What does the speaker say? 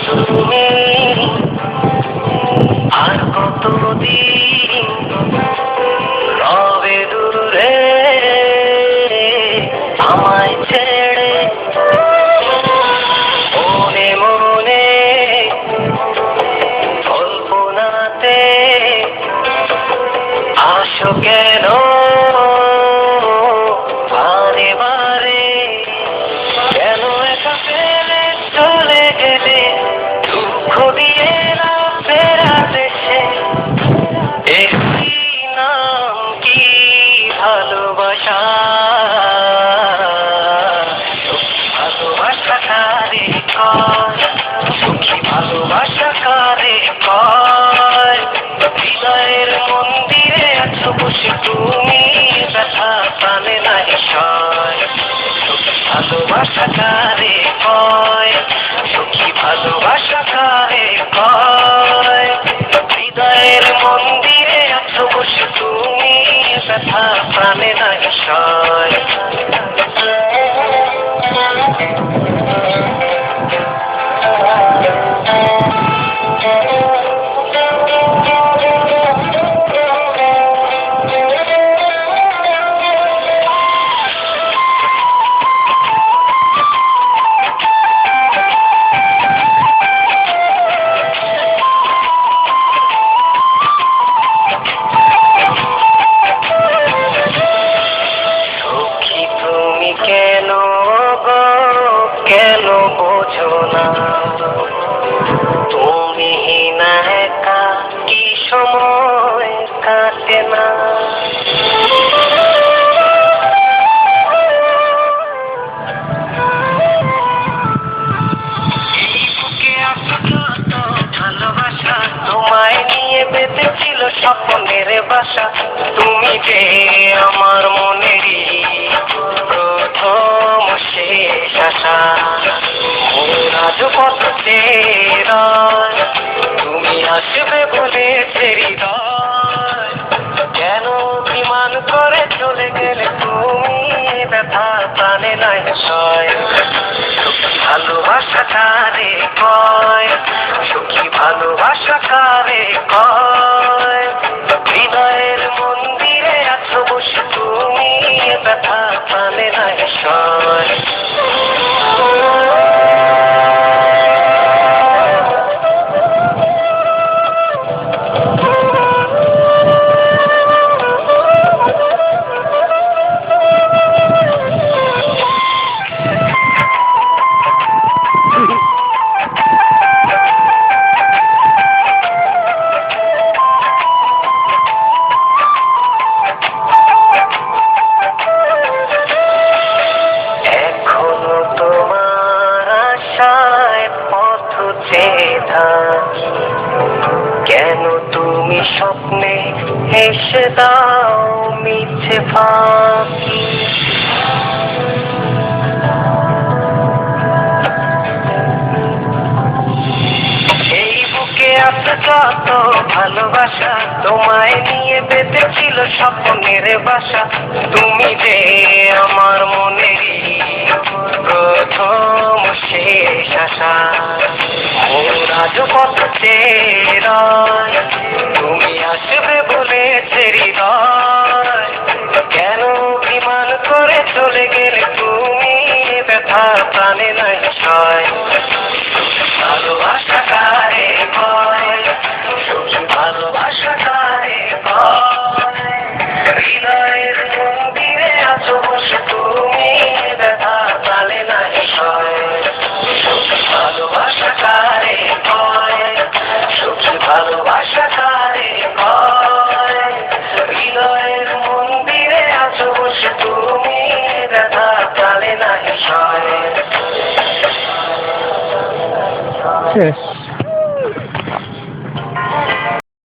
তুমি আর কতদিন রবে দূরে আমায় ছেড়ে মনে মনে কল্পনাতে আসো কেন বারে বারে কেন একা ফেলে চলে গেলে দুঃখ দিয়ে না ফেরা দেশে একটি নাম কি ভালোবাসা ভালোবাসা কারে কয় সুখী ভালোবাসা কারে কয় হৃদয়ের মন্দিরে আছো বসে তুমি ব্যথা প্রাণে নাই সয় ভালোবাসা কারে কয় সুখী ভালোবাসা কারে কয় হৃদয়ের মন্দিরে আছো বসে তুমি ব্যথা প্রাণে নাই সয় কেন বোঝো না তুমি না একা কি সময় কাটে না ভালোবাসা তোমায় নিয়ে বেঁধেছিল স্বপ্নের বাসা তুমি যে আমার মনেরই প্রথম শেষ আশা আজ কত চেরায় তুমি আসবে বলে হৃদয় কেন বিমান করে চলে গেলে তুমি ব্যথা প্রাণে নাই সয় ভালোবাসা কারে কয় সুখী ভালোবাসা কারে কয় হৃদয়ের মন্দিরে আছো বসে তুমি ব্যথা প্রাণে নাই সয় কেন তুমি স্বপ্নে এসে দাও মিছে ফাঁকি এই বুকে আছে কত ভালোবাসা তোমায় নিয়ে বেঁধেছিল স্বপ্নের বাসা তুমি যে আমার মনেরই প্রথম শেষ আশা আজ কত চেরায় তুমি আসবে বলেছে হৃদয় কেন বিমান করে চলে গেলে তুমি ব্যথা প্রাণে নাই সয় ভালোবাসা কারে কয় সুখী ভালোবাসা কারে কয় হৃদয়ের মন্দিরে আছো বসে তুমি ব্যথা প্রাণে নাই সয় ভালোবাসা কারে কয় সুখী ভালোবাসা কারে কয় হৃদয়ের মন্দিরে আছো বসে তুমি ব্যথা প্রাণে নাই সয়